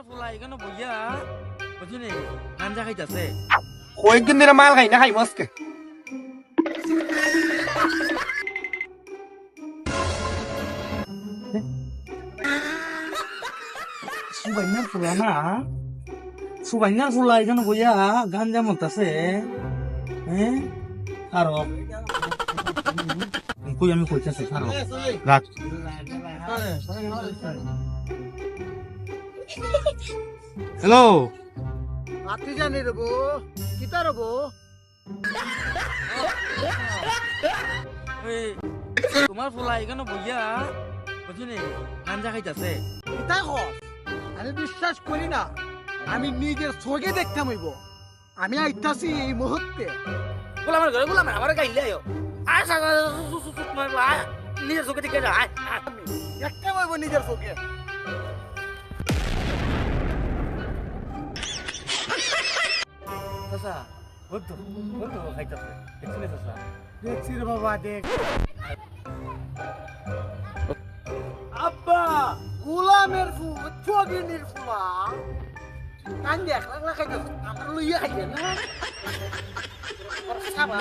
তোমার ফুলা এখানে বইয়া বুঝলি গাঞ্জা খাইতাছে কয়েকদিন ধরে মাল খাই না খাই মস্কে সুবাইনার ফুলা না সুবাইনার ফুলা এখানে বইয়া গাঞ্জা মতাছে হ্যাঁ আরো কই আমি কইতাছি আরো রাত হ্যালো আপনি জানি রবো কিতা রবো তোমার ফুলা এখানে বইয়া বুঝলি গাঞ্জা খাইতাছে কিতা কর আমি বিশ্বাস করি না আমি নিজের চোখে দেখতাম হইব আমি আইতাছি এই মুহূর্তে গোলামের ঘরে গোলামের আমার গাইলে আয়ো আয় নিজের চোখে দিকে যা দেখতাম হইব নিজের চোখে চাচা বলতো খাইতাছে দেখছিলি চাচা দেখছি রে বাবা দেখ আব্বা গোলামের ফুল চোখের ফুলা কান দেখ লাগলা খাইতাছ আমার লইয়া খাইছে না খাবা